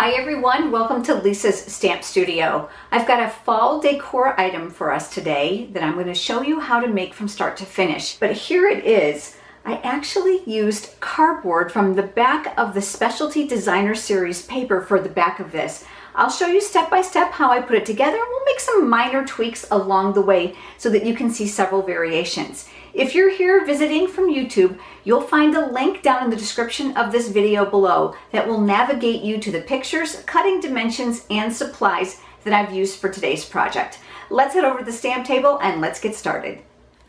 Hi everyone, welcome to Lisa's Stamp Studio. I've got a fall decor item for us today that I'm going to show you how to make from start to finish. But here it is. I actually used cardboard from the back of the Specialty Designer Series paper for the back of this. I'll show you step by step how I put it together. We'll make some minor tweaks along the way so that you can see several variations. If you're here visiting from YouTube, you'll find a link down in the description of this video below that will navigate you to the pictures, cutting dimensions, and supplies that I've used for today's project. Let's head over to the stamp table and let's get started.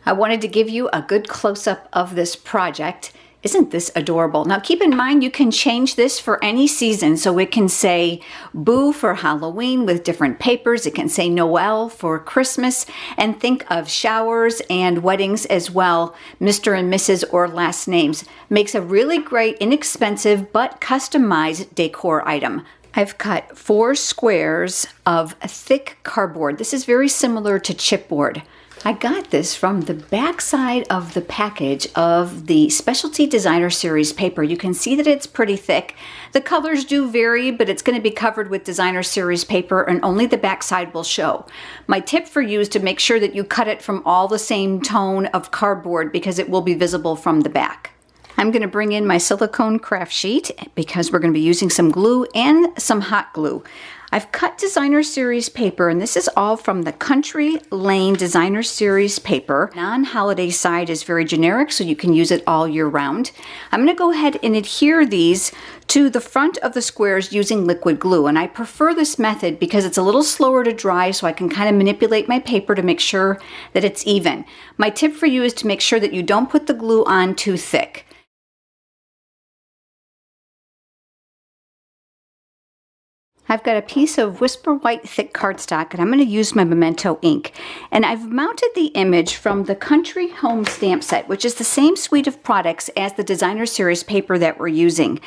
I wanted to give you a good close-up of this project. Isn't this adorable? Now keep in mind you can change this for any season, so it can say Boo for Halloween with different papers. It can say Noel for Christmas, and think of showers and weddings as well. Mr. and Mrs. or last names. Makes a really great, inexpensive but customized decor item. I've cut 4 squares of thick cardboard. This is very similar to chipboard. I got this from the back side of the package of the Specialty Designer Series paper. You can see that it's pretty thick. The colors do vary, but it's going to be covered with Designer Series paper and only the back side will show. My tip for you is to make sure that you cut it from all the same tone of cardboard because it will be visible from the back. I'm going to bring in my Silicone Craft Sheet because we're going to be using some glue and some hot glue. I've cut Designer Series paper, and this is all from the Country Lane Designer Series paper. Non-holiday side is very generic, so you can use it all year round. I'm going to go ahead and adhere these to the front of the squares using liquid glue, and I prefer this method because it's a little slower to dry, so I can kind of manipulate my paper to make sure that it's even. My tip for you is to make sure that you don't put the glue on too thick. I've got a piece of Whisper White thick cardstock, and I'm going to use my Memento ink. And I've mounted the image from the Country Home stamp set, which is the same suite of products as the Designer Series paper that we're using.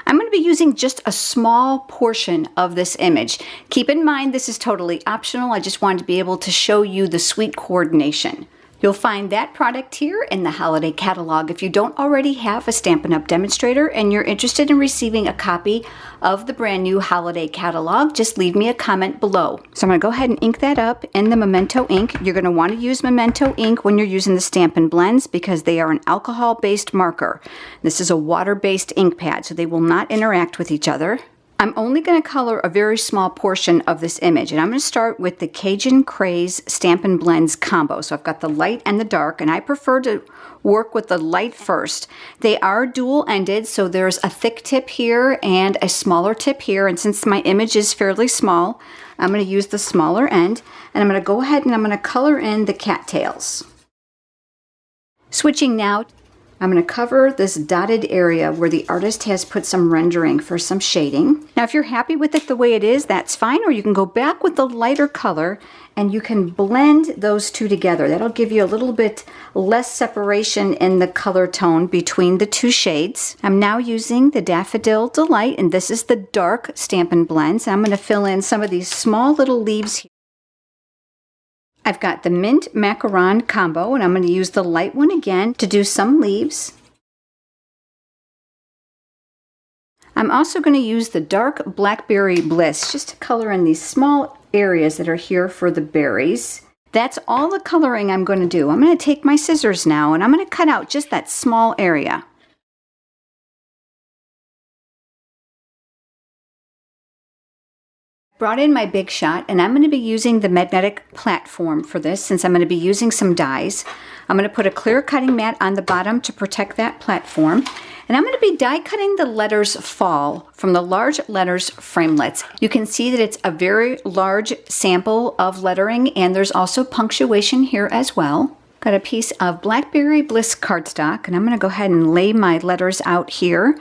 I'm going to be using just a small portion of this image. Keep in mind this is totally optional. I just wanted to be able to show you the sweet coordination. You'll find that product here in the holiday catalog. If you don't already have a Stampin' Up! Demonstrator and you're interested in receiving a copy of the brand new holiday catalog, just leave me a comment below. So I'm going to go ahead and ink that up in the Memento ink. You're going to want to use Memento ink when you're using the Stampin' Blends because they are an alcohol-based marker. This is a water-based ink pad, so they will not interact with each other. I'm only going to color a very small portion of this image, and I'm going to start with the Cajun Craze Stampin' Blends combo. So I've got the light and the dark, and I prefer to work with the light first. They are dual-ended, so there's a thick tip here and a smaller tip here, and since my image is fairly small, I'm going to use the smaller end, and I'm going to go ahead and I'm going to color in the cattails. Switching now, I'm going to cover this dotted area where the artist has put some rendering for some shading. Now if you're happy with it the way it is, that's fine, or you can go back with the lighter color and you can blend those two together. That'll give you a little bit less separation in the color tone between the two shades. I'm now using the Daffodil Delight, and this is the dark Stampin' Blends. I'm going to fill in some of these small little leaves here. I've got the Mint Macaron combo, and I'm going to use the light one again to do some leaves. I'm also going to use the dark Blackberry Bliss just to color in these small areas that are here for the berries. That's all the coloring I'm going to do. I'm going to take my scissors now, and I'm going to cut out just that small area. Brought in my Big Shot, and I'm going to be using the magnetic platform for this since I'm going to be using some dies. I'm going to put a clear cutting mat on the bottom to protect that platform, and I'm going to be die cutting the letters Fall from the Large Letters Framelits. You can see that it's a very large sample of lettering, and there's also punctuation here as well. Got a piece of Blackberry Bliss cardstock, and I'm going to go ahead and lay my letters out here.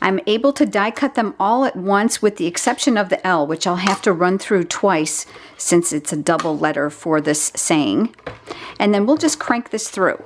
I'm able to die cut them all at once with the exception of the L, which I'll have to run through twice since it's a double letter for this saying. And then we'll just crank this through.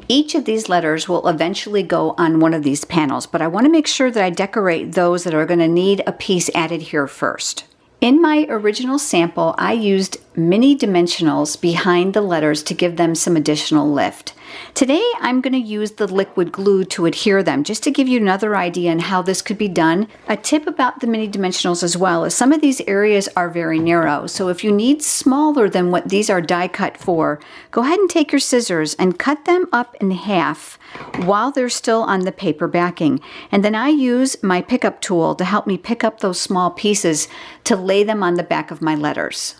Each of these letters will eventually go on one of these panels, but I want to make sure that I decorate those that are going to need a piece added here first. In my original sample, I used mini dimensionals behind the letters to give them some additional lift. Today I'm going to use the liquid glue to adhere them, just to give you another idea on how this could be done. A tip about the mini dimensionals as well is some of these areas are very narrow, so if you need smaller than what these are die cut for, go ahead and take your scissors and cut them up in half while they're still on the paper backing. And then I use my pickup tool to help me pick up those small pieces to lay them on the back of my letters.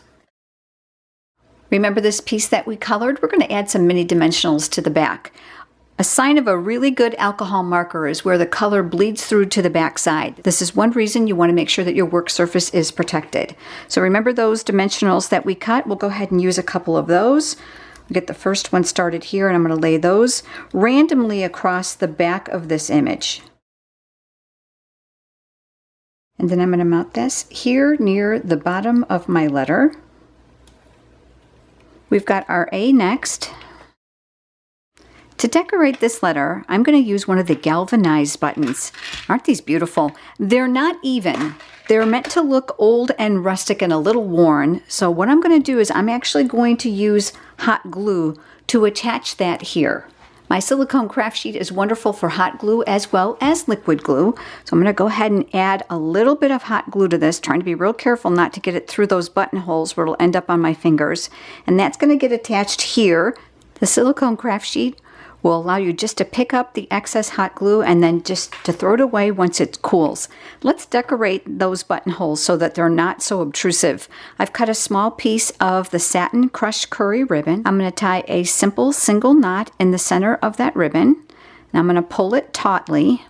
Remember this piece that we colored? We're going to add some mini dimensionals to the back. A sign of a really good alcohol marker is where the color bleeds through to the back side. This is one reason you want to make sure that your work surface is protected. So remember those dimensionals that we cut? We'll go ahead and use a couple of those. We'll get the first one started here, and I'm going to lay those randomly across the back of this image. And then I'm going to mount this here near the bottom of my letter. We've got our A next. To decorate this letter, I'm going to use one of the galvanized buttons. Aren't these beautiful? They're not even. They're meant to look old and rustic and a little worn. So what I'm going to do is I'm actually going to use hot glue to attach that here. My Silicone Craft Sheet is wonderful for hot glue as well as liquid glue. So I'm going to go ahead and add a little bit of hot glue to this, trying to be real careful not to get it through those buttonholes where it'll end up on my fingers. And that's going to get attached here. The Silicone Craft Sheet will allow you just to pick up the excess hot glue and then just to throw it away once it cools. Let's decorate those buttonholes so that they're not so obtrusive. I've cut a small piece of the satin crushed curry ribbon. I'm going to tie a simple single knot in the center of that ribbon. And I'm going to pull it tautly.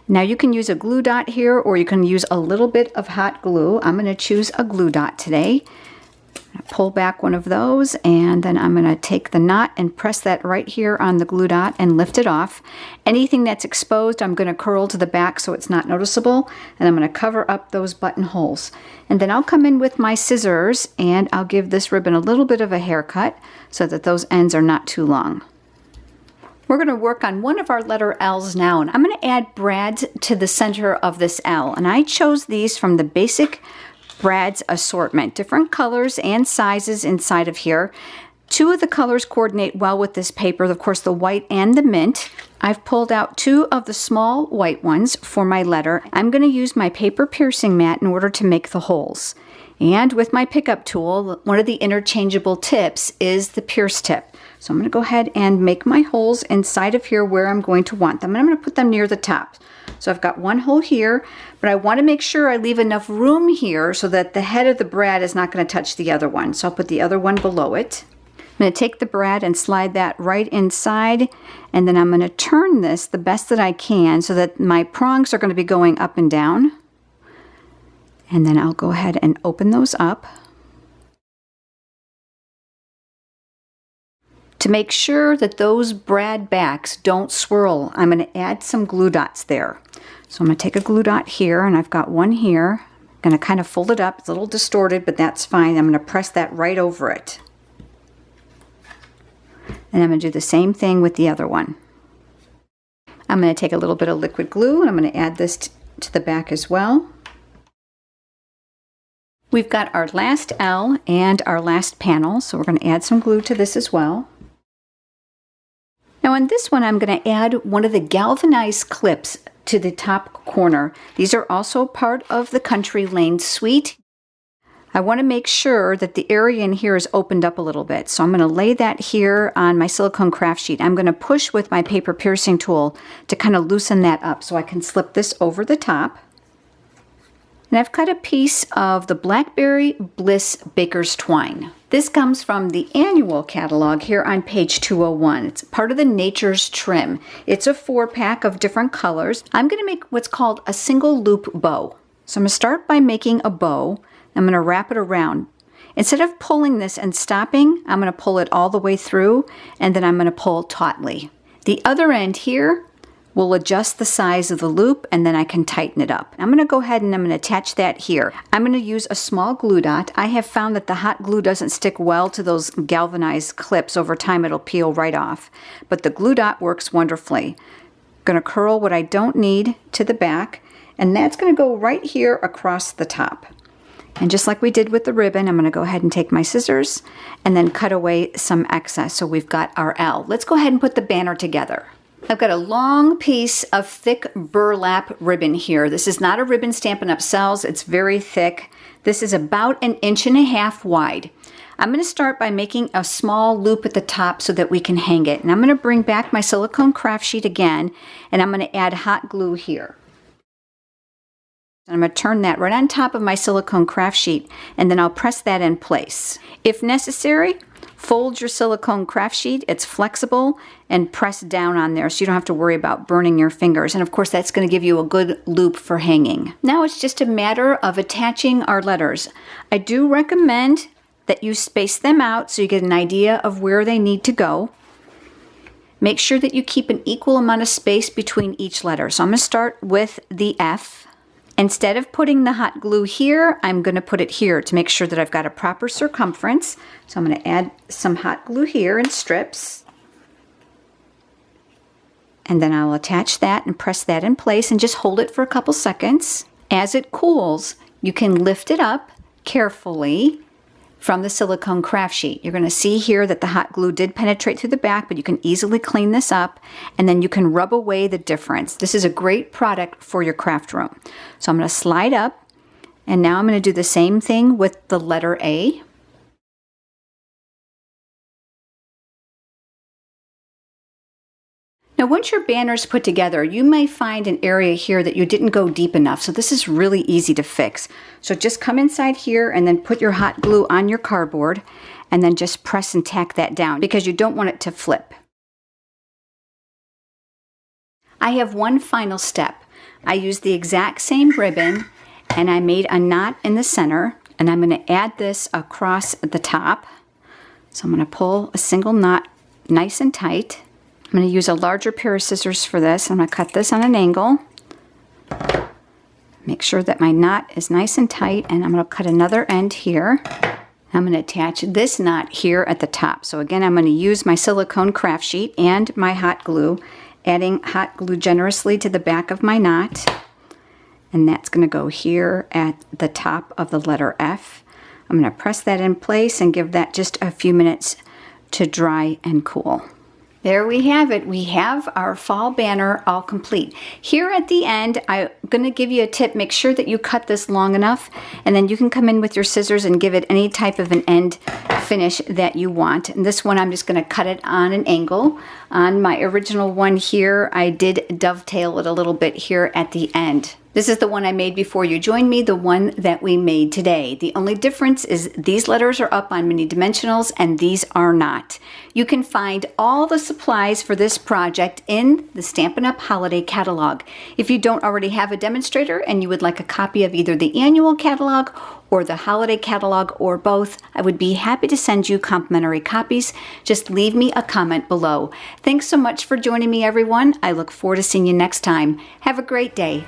Now you can use a glue dot here, or you can use a little bit of hot glue. I'm going to choose a glue dot today. Pull back one of those, and then I'm going to take the knot and press that right here on the glue dot and lift it off. Anything that's exposed I'm going to curl to the back so it's not noticeable, and I'm going to cover up those buttonholes. And then I'll come in with my scissors and I'll give this ribbon a little bit of a haircut so that those ends are not too long. We're going to work on one of our letter L's now, and I'm going to add brads to the center of this L, and I chose these from the basic brads assortment, different colors and sizes inside of here. Two of the colors coordinate well with this paper, of course the white and the mint. I've pulled out two of the small white ones for my letter. I'm going to use my paper piercing mat in order to make the holes. And with my pickup tool, one of the interchangeable tips is the pierce tip. So I'm going to go ahead and make my holes inside of here where I'm going to want them. And I'm going to put them near the top. So I've got one hole here, but I want to make sure I leave enough room here so that the head of the brad is not going to touch the other one. So I'll put the other one below it. I'm going to take the brad and slide that right inside, and then I'm going to turn this the best that I can so that my prongs are going to be going up and down. And then I'll go ahead and open those up. To make sure that those brad backs don't swirl, I'm going to add some glue dots there. So I'm going to take a glue dot here, and I've got one here. I'm going to kind of fold it up. It's a little distorted, but that's fine. I'm going to press that right over it. And I'm going to do the same thing with the other one. I'm going to take a little bit of liquid glue, and I'm going to add this to the back as well. We've got our last L and our last panel, so we're going to add some glue to this as well. Now on this one, I'm going to add one of the galvanized clips to the top corner. These are also part of the Country Lane suite. I want to make sure that the area in here is opened up a little bit. So I'm going to lay that here on my Silicone Craft Sheet. I'm going to push with my paper piercing tool to kind of loosen that up so I can slip this over the top. And I've cut a piece of the Blackberry Bliss Baker's Twine. This comes from the annual catalog here on page 201. It's part of the Nature's Trim. It's a 4-pack of different colors. I'm going to make what's called a single loop bow. So I'm going to start by making a bow. I'm going to wrap it around. Instead of pulling this and stopping, I'm going to pull it all the way through, and then I'm going to pull tautly. The other end here will adjust the size of the loop, and then I can tighten it up. I'm going to go ahead and I'm going to attach that here. I'm going to use a small glue dot. I have found that the hot glue doesn't stick well to those galvanized clips. Over time it'll peel right off, but the glue dot works wonderfully. I'm going to curl what I don't need to the back, and that's going to go right here across the top. And just like we did with the ribbon, I'm going to go ahead and take my scissors and then cut away some excess. So we've got our L. Let's go ahead and put the banner together. I've got a long piece of thick burlap ribbon here. This is not a ribbon Stampin' Up! Sells. It's very thick. This is about 1.5 inches wide. I'm going to start by making a small loop at the top so that we can hang it. And I'm going to bring back my silicone craft sheet again, and I'm going to add hot glue here. And I'm going to turn that right on top of my silicone craft sheet, and then I'll press that in place. If necessary, fold your silicone craft sheet. It's flexible, and press down on there so you don't have to worry about burning your fingers. And of course, that's going to give you a good loop for hanging. Now it's just a matter of attaching our letters. I do recommend that you space them out so you get an idea of where they need to go. Make sure that you keep an equal amount of space between each letter. So I'm going to start with the F. Instead of putting the hot glue here, I'm going to put it here to make sure that I've got a proper circumference. So I'm going to add some hot glue here in strips. And then I'll attach that and press that in place and just hold it for a couple seconds. As it cools, you can lift it up carefully from the silicone craft sheet. You're going to see here that the hot glue did penetrate through the back, but you can easily clean this up, and then you can rub away the difference. This is a great product for your craft room. So I'm going to slide up, and now I'm going to do the same thing with the letter A. Now, once your banner's put together, you may find an area here that you didn't go deep enough. So this is really easy to fix. So just come inside here and then put your hot glue on your cardboard and then just press and tack that down because you don't want it to flip. I have one final step. I used the exact same ribbon and I made a knot in the center, and I'm going to add this across the top. So I'm going to pull a single knot nice and tight. I'm going to use a larger pair of scissors for this. I'm going to cut this on an angle. Make sure that my knot is nice and tight, and I'm going to cut another end here. I'm going to attach this knot here at the top. So again, I'm going to use my silicone craft sheet and my hot glue, adding hot glue generously to the back of my knot. And that's going to go here at the top of the letter F. I'm going to press that in place and give that just a few minutes to dry and cool. There we have it. We have our fall banner all complete. Here at the end, I'm going to give you a tip. Make sure that you cut this long enough, and then you can come in with your scissors and give it any type of an end finish that you want. And this one, I'm just going to cut it on an angle. On my original one here, I did dovetail it a little bit here at the end. This is the one I made before you joined me, the one that we made today. The only difference is these letters are up on mini dimensionals and these are not. You can find all the supplies for this project in the Stampin' Up! Holiday Catalog. If you don't already have a demonstrator and you would like a copy of either the annual catalog or the holiday catalog or both, I would be happy to send you complimentary copies. Just leave me a comment below. Thanks so much for joining me, everyone. I look forward to seeing you next time. Have a great day.